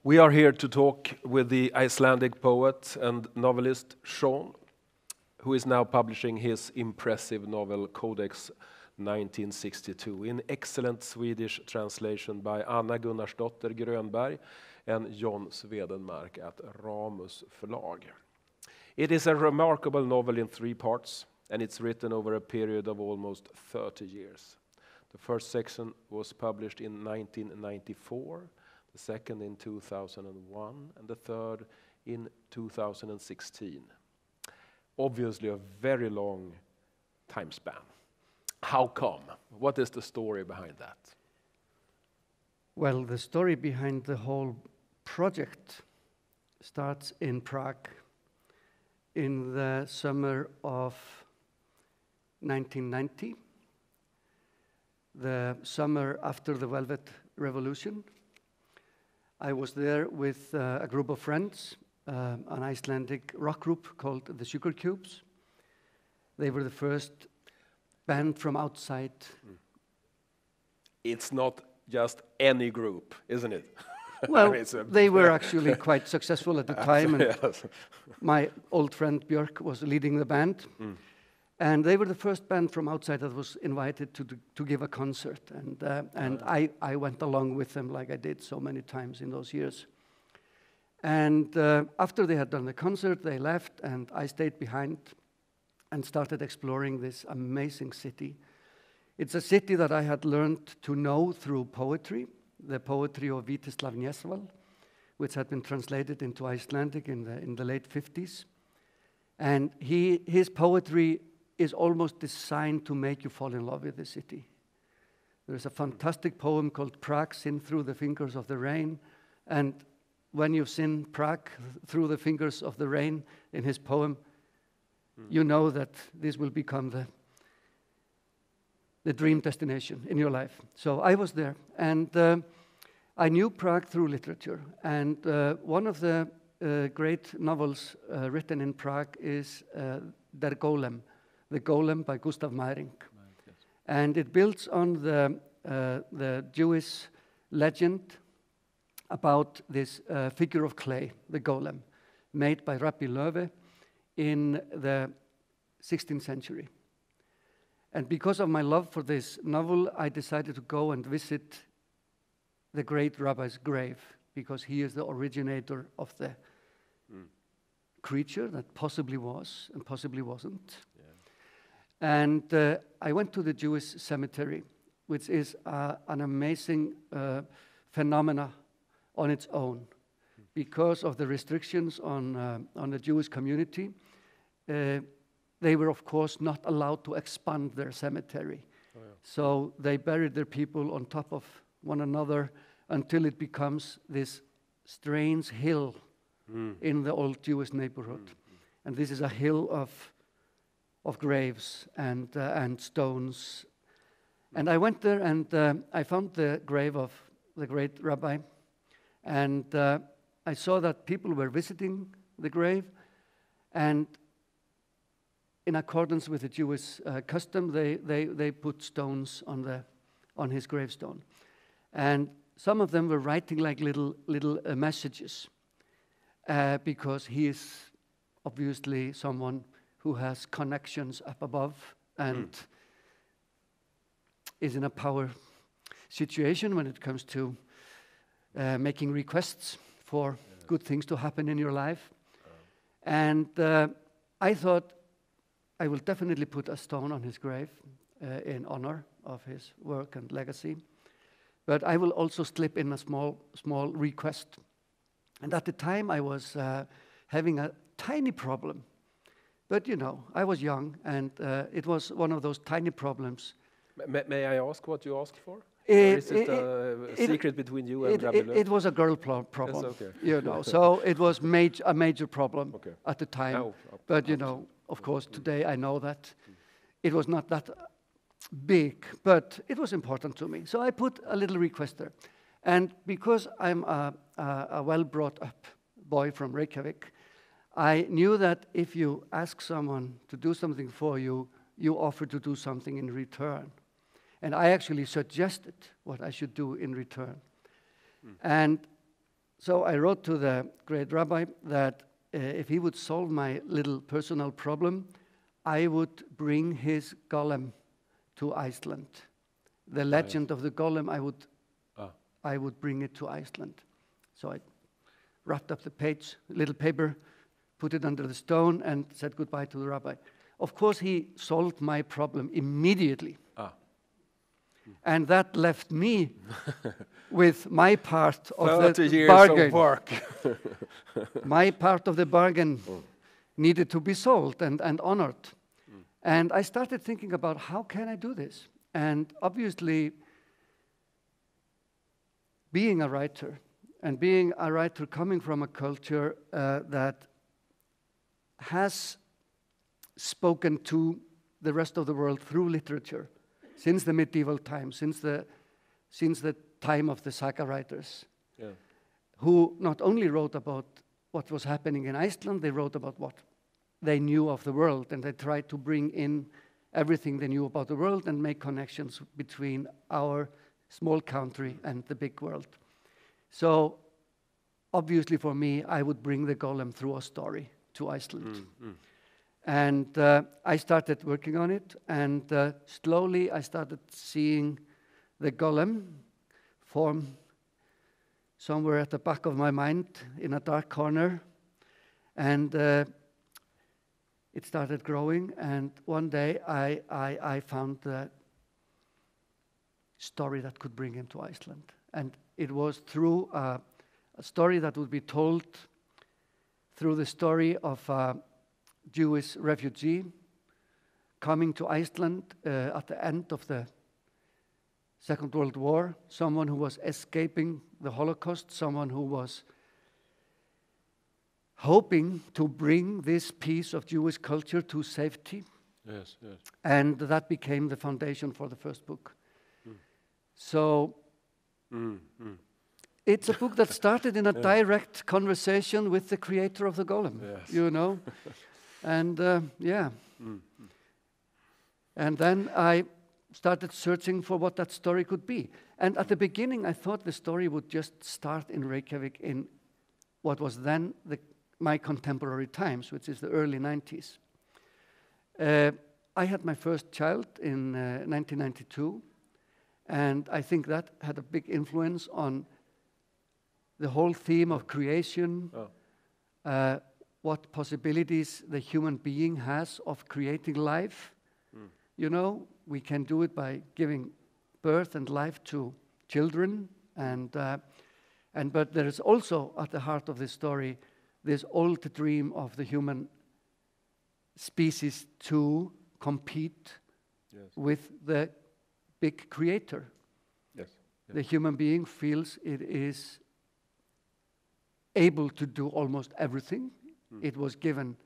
We are here to talk with the Icelandic poet and novelist Sjón, who is now publishing his impressive novel Codex 1962 in excellent Swedish translation by Anna Gunnarsdotter Grönberg and John Swedenmark at Rámus förlag. It is a remarkable novel in 3 parts, and it's written over a period of almost 30 years. The first section was published in 1994, the second in 2001, and the third in 2016. Obviously a very long time span. How come? What is the story behind that? Well, the story behind the whole project starts in Prague in the summer of 1990, the summer after the Velvet Revolution. I was there with a group of friends, an Icelandic rock group called the Sugar Cubes. They were the first band from outside. It's not just any group, isn't it? Well, they were actually quite successful at the time. And yes. My old friend Björk was leading the band. And they were the first band from outside that was invited to give a concert. And I went along with them like I did so many times in those years. And after they had done the concert, they left, and I stayed behind and started exploring this amazing city. It's a city that I had learned to know through poetry, the poetry of Vítislav Nesval, which had been translated into Icelandic in the late 50s. And his poetry is almost designed to make you fall in love with the city. There's a fantastic poem called Prague, Sin Through the Fingers of the Rain. And when you sin Prague through the fingers of the rain in his poem, you know that this will become the dream destination in your life. So I was there, and I knew Prague through literature. And one of the great novels written in Prague is Der Golem, The Golem by Gustav Meyrink. Yes. And it builds on the Jewish legend about this figure of clay, the golem, made by Rabbi Löwe in the 16th century. And because of my love for this novel, I decided to go and visit the great rabbi's grave, because he is the originator of the creature that possibly was and possibly wasn't. And I went to the Jewish cemetery, which is an amazing phenomena on its own. Because of the restrictions on the Jewish community, they were, of course, not allowed to expand their cemetery. Oh, yeah. So they buried their people on top of one another until it becomes this strange hill in the old Jewish neighborhood. And this is a hill of graves and stones. And I went there, and I found the grave of the great rabbi. And I saw that people were visiting the grave, and in accordance with the Jewish custom, they put stones on his gravestone. And some of them were writing like little messages, because he is obviously someone who has connections up above and is in a power situation when it comes to making requests for good things to happen in your life. And I thought I will definitely put a stone on his grave in honor of his work and legacy. But I will also slip in a small request. And at the time I was having a tiny problem. But you know, I was young, and it was one of those tiny problems. May I ask what you asked for? Or is it a secret between you and Rabbi Löwe? It was a girl problem, Yes, okay. you know. So it was a major problem at the time. Oh, but you know, of course, today I know that it was not that big, but it was important to me. So I put a little request there. And because I'm a well-brought-up boy from Reykjavík, I knew that if you ask someone to do something for you, you offer to do something in return. And I actually suggested what I should do in return. And So I wrote to the great rabbi that if he would solve my little personal problem, I would bring his golem to Iceland. The legend of the golem, I would bring it to Iceland. So I wrapped up the page, little paper, put it under the stone, and said goodbye to the rabbi. Of course, he solved my problem immediately. And that left me with my part of the bargain. Work. My part of the bargain needed to be sold and honored. And I started thinking about how can I do this? And obviously, being a writer, and being a writer coming from a culture that has spoken to the rest of the world through literature, since the medieval times, since the time of the saga writers, who not only wrote about what was happening in Iceland, they wrote about what they knew of the world, and they tried to bring in everything they knew about the world and make connections between our small country and the big world. So, obviously for me, I would bring the golem through a story to Iceland. And I started working on it, and slowly I started seeing the golem form somewhere at the back of my mind in a dark corner. And it started growing, and one day I found the story that could bring him to Iceland. And it was through a story that would be told through the story of a Jewish refugee coming to Iceland at the end of the Second World War, someone who was escaping the Holocaust, someone who was hoping to bring this piece of Jewish culture to safety. Yes, yes. And that became the foundation for the first book. So it's a book that started in a direct conversation with the creator of the golem, you know. And and then I started searching for what that story could be. And at the beginning, I thought the story would just start in Reykjavík in what was then my contemporary times, which is the early 90s. I had my first child in 1992, and I think that had a big influence on the whole theme of creation, what possibilities the human being has of creating life. You know, we can do it by giving birth and life to children, but there is also at the heart of this story this old dream of the human species to compete with the big creator. Yes. The human being feels it is able to do almost everything. It was given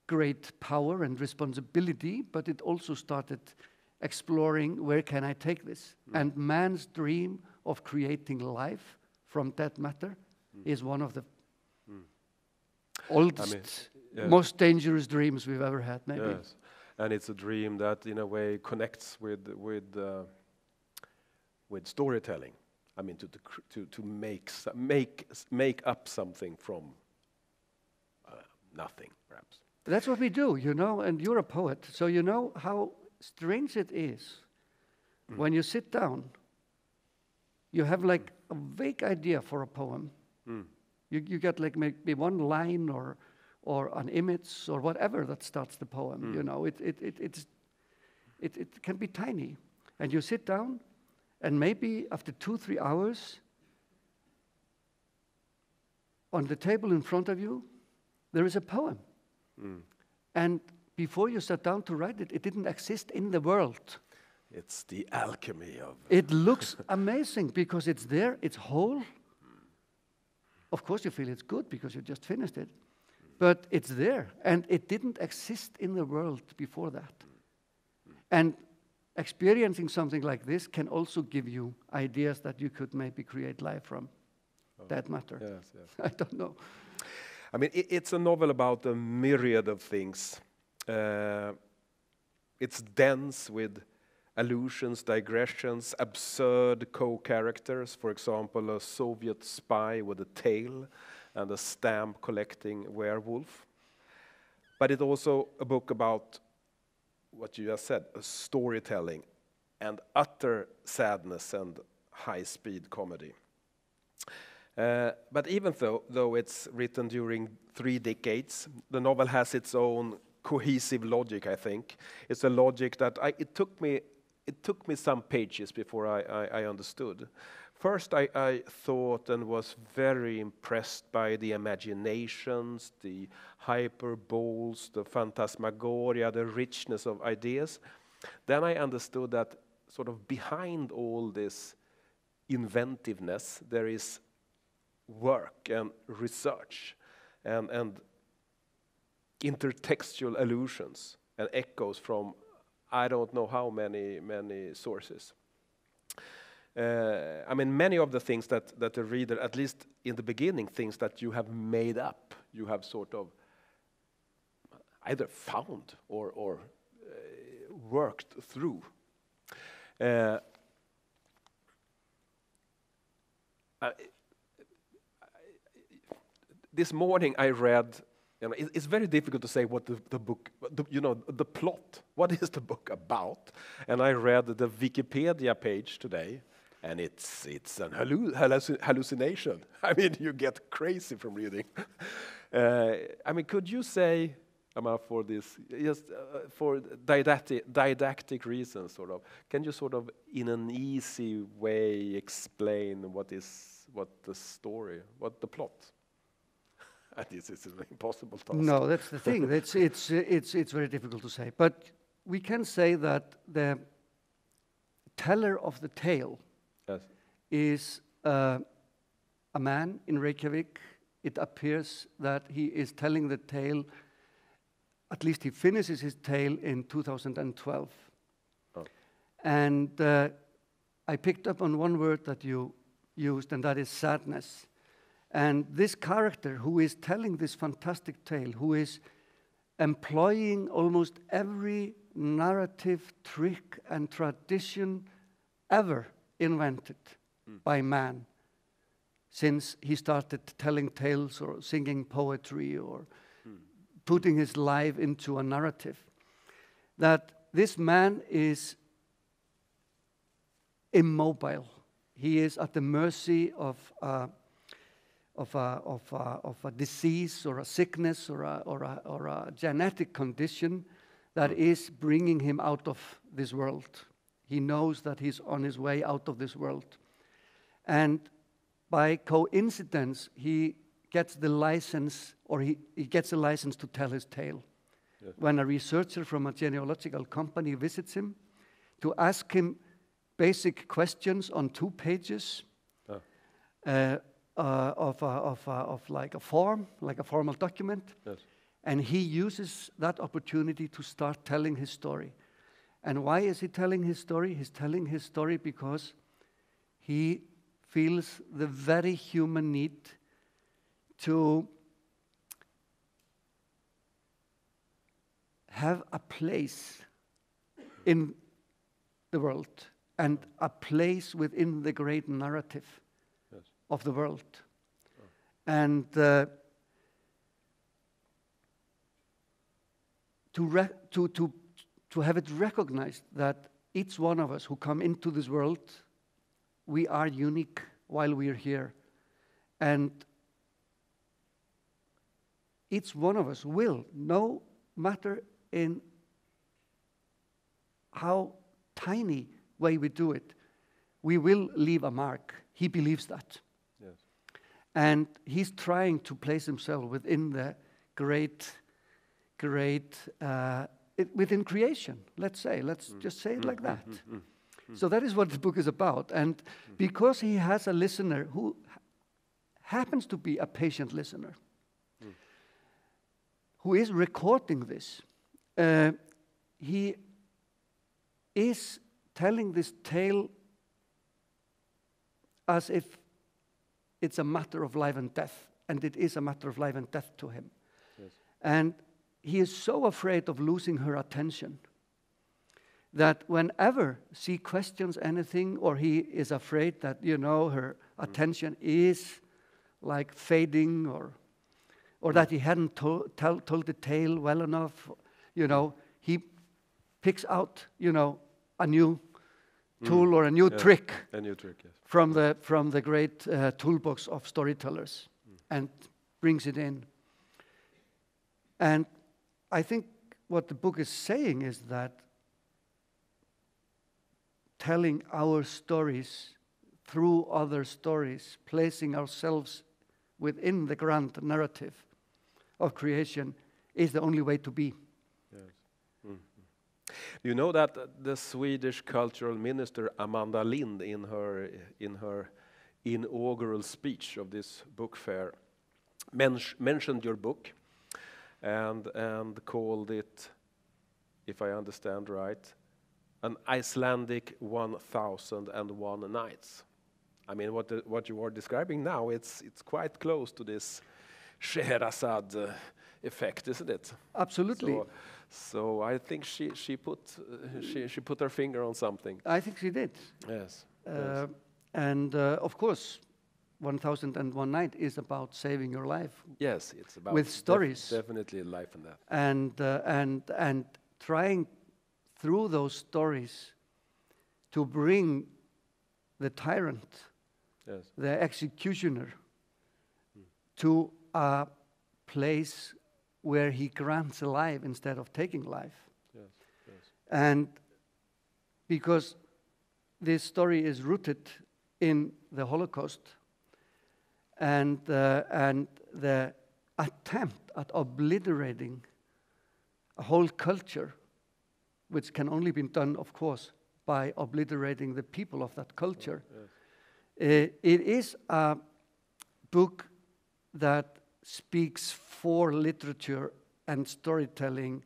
great power and responsibility, but it also started exploring, where can I take this? And man's dream of creating life from dead matter is one of the oldest, most dangerous dreams we've ever had, maybe. Yes, and it's a dream that, in a way, connects with storytelling. I mean, to make up something from nothing, perhaps. That's what we do, you know. And you're a poet, so you know how strange it is when you sit down. You have like a vague idea for a poem. You get like maybe one line or an image or whatever that starts the poem. You know, it can be tiny, and you sit down, and maybe after 2-3 hours, on the table in front of you, there is a poem. And before you sat down to write it, it didn't exist in the world. It's the alchemy of... It looks amazing because it's there, it's whole. Of course you feel it's good because you just finished it. But it's there, and it didn't exist in the world before that. And experiencing something like this can also give you ideas that you could maybe create life from. That matter. Yes, yes. I don't know. I mean, it's a novel about a myriad of things. It's dense with allusions, digressions, absurd co-characters, for example, a Soviet spy with a tail and a stamp collecting werewolf. But it's also a book about what you just said, storytelling and utter sadness and high-speed comedy. But even though it's written during 3 decades, the novel has its own cohesive logic, I think. It's a logic that it took me some pages before I understood. First, I thought and was very impressed by the imaginations, the hyperboles, the phantasmagoria, the richness of ideas. Then I understood that sort of behind all this inventiveness, there is work and research and intertextual allusions and echoes from I don't know how many sources. I mean, many of the things that the reader, at least in the beginning, things that you have made up, you have sort of either found or worked through. This morning I read, it's very difficult to say what the book, the plot, what is the book about? And I read the Wikipedia page today, and it's an hallucination. I mean, you get crazy from reading. I mean, could you say, for this, just for didactic reasons, sort of, can you sort of, in an easy way, explain what the story, what the plot? This is an impossible task. No, that's the thing. It's very difficult to say. But we can say that the teller of the tale is a man in Reykjavík. It appears that he is telling the tale, at least he finishes his tale in 2012. Oh. And I picked up on one word that you used, and that is sadness. And this character who is telling this fantastic tale, who is employing almost every narrative trick and tradition ever invented by man, since he started telling tales or singing poetry or putting his life into a narrative, that this man is immobile. He is at the mercy of a disease or a sickness or a genetic condition that is bringing him out of this world. He knows that he's on his way out of this world. And by coincidence, he gets the license, or he gets a license to tell his tale. Yes. When a researcher from a genealogical company visits him to ask him basic questions on 2 pages, of like a form, like a formal document. Yes. And he uses that opportunity to start telling his story. And why is he telling his story? He's telling his story because he feels the very human need to have a place in the world and a place within the great narrative of the world. Oh. And to have it recognized that each one of us who come into this world, we are unique while we are here. And each one of us will, no matter in how tiny way we do it, we will leave a mark. He believes that. Yes. And he's trying to place himself within the great, within creation, let's say. Let's just say it like that. So that is what the book is about. And because he has a listener who happens to be a patient listener, who is recording this, he is telling this tale as if it's a matter of life and death, and it is a matter of life and death to him. Yes. And he is so afraid of losing her attention that whenever she questions anything or he is afraid that, her attention is like fading or that he hadn't told the tale well enough, he picks out, a new tool or a new trick. A new trick, yes. From the great toolbox of storytellers and brings it in. And I think what the book is saying is that telling our stories through other stories, placing ourselves within the grand narrative of creation is the only way to be. Yes. Mm-hmm. You know that the Swedish cultural minister Amanda Lind, in her inaugural speech of this book fair, mentioned your book and called it, if I understand right, an Icelandic 1001 Nights. I mean, what you are describing now, it's quite close to this Scheherazade effect, isn't it? Absolutely. So I think she put her finger on something. I think she did. Yes. And of course, 1001 Night is about saving your life. Yes, it's about with stories. Definitely life in that. And trying through those stories to bring the tyrant, yes, the executioner, to a place where he grants a life instead of taking life. Yes, yes. And because this story is rooted in the Holocaust and the attempt at obliterating a whole culture, which can only be done, of course, by obliterating the people of that culture. Yes. It is a book that speaks for literature and storytelling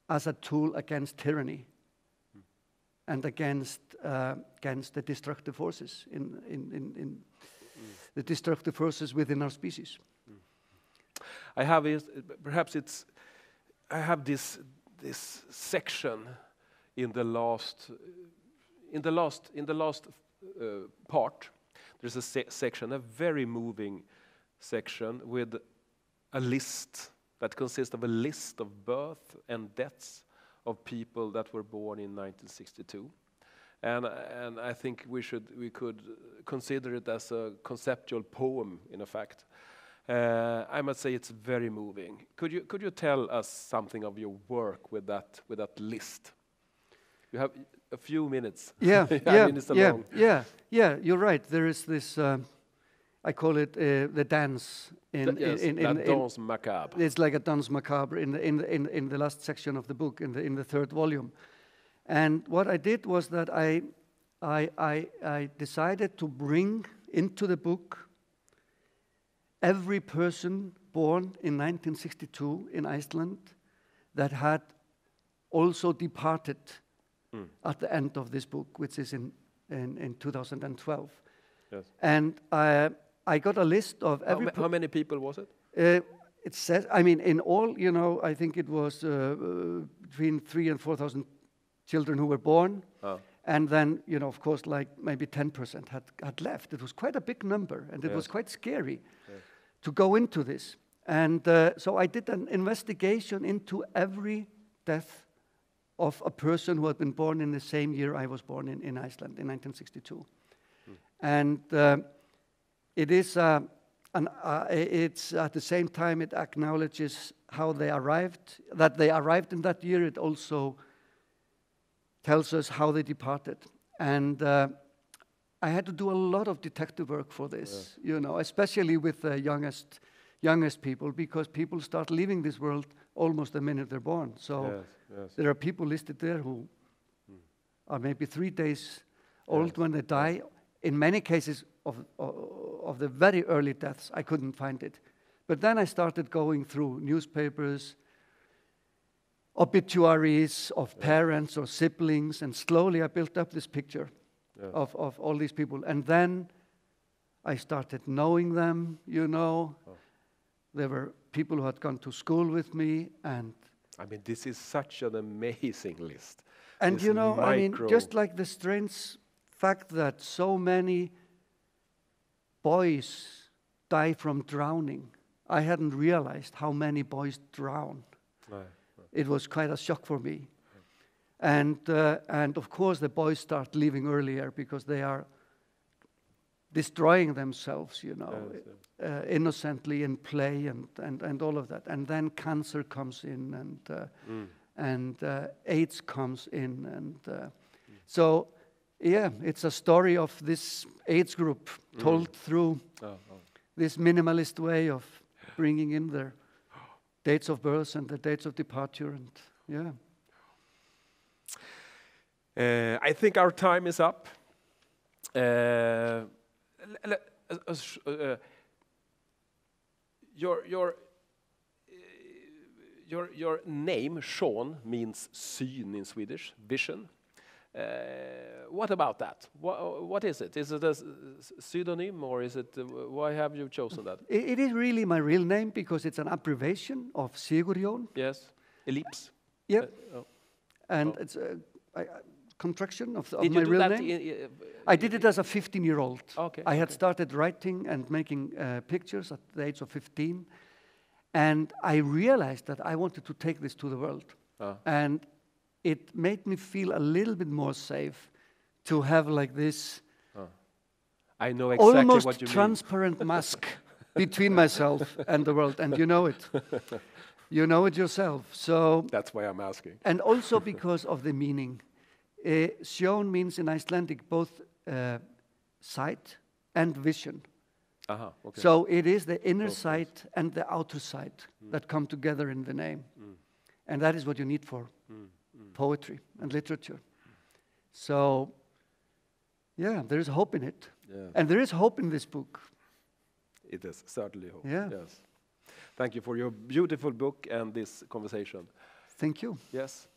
as a tool against tyranny and against the destructive forces the destructive forces within our species. I have this section in the last part. There's a section, a very moving section with a list that consists of a list of birth and deaths of people that were born in 1962. And I think we could consider it as a conceptual poem, in effect. I must say it's very moving. Could you tell us something of your work with that list? You have a few minutes. Yeah, yeah. You're right. There is this. I call it the dance. Danse macabre. It's like a danse macabre in the last section of the book, in the third volume. And what I did was that I decided to bring into the book every person born in 1962 in Iceland that had also departed at the end of this book, which is in 2012. Yes. And I got a list of every... How many people was it? It says, I mean, in all, I think it was between 3,000 and 4,000 children who were born. Oh. And then, of course, like maybe 10% had left. It was quite a big number, and it was quite scary to go into this. And so I did an investigation into every death of a person who had been born in the same year I was born in Iceland, in 1962. And it is, it's at the same time it acknowledges how they arrived, that they arrived in that year. It also tells us how they departed. And I had to do a lot of detective work for this, especially with the youngest people, because people start leaving this world almost the minute they're born. So there are people listed there who are maybe 3 days old when they die. In many cases of the very early deaths, I couldn't find it. But then I started going through newspapers, obituaries of parents or siblings, and slowly I built up this picture of all these people. And then I started knowing them, There were people who had gone to school with me, and... I mean, this is such an amazing list. And this you know, I mean, micro- just like the strange fact that so many boys die from drowning, I hadn't realized how many boys drown. Nej. It was quite a shock for me. And of course the boys start leaving earlier because they are destroying themselves, you know, Yes, yes. innocently in play and all of that. And then cancer comes in and AIDS comes in. And so, yeah, it's a story of this AIDS group told through this minimalist way of bringing in their dates of birth and the dates of departure. And yeah. I think our time is up. Your name, Sjón, means syn in Swedish, vision. What about that? What is it? Is it a pseudonym, or is it? Why have you chosen that? It is really my real name because it's an abbreviation of Sigurjón. Yes, ellipse. Yep. Oh. And it's a contraction of Did my you do real that? name. I did it as a 15-year-old. Okay. I had started writing and making pictures at the age of 15. And I realized that I wanted to take this to the world. And it made me feel a little bit more safe to have like this I know exactly almost what you mean. transparent mask between myself and the world. And you know it. You know it yourself. So That's why I'm asking. and also because of the meaning. Sjón means in Icelandic both sight and vision. Okay. So it is the inner Both sight and the outer sight that come together in the name. And that is what you need for poetry and literature. So, yeah, there is hope in it. Yeah. And there is hope in this book. It is certainly hope. Yeah. Yes. Thank you for your beautiful book and this conversation. Thank you. Yes.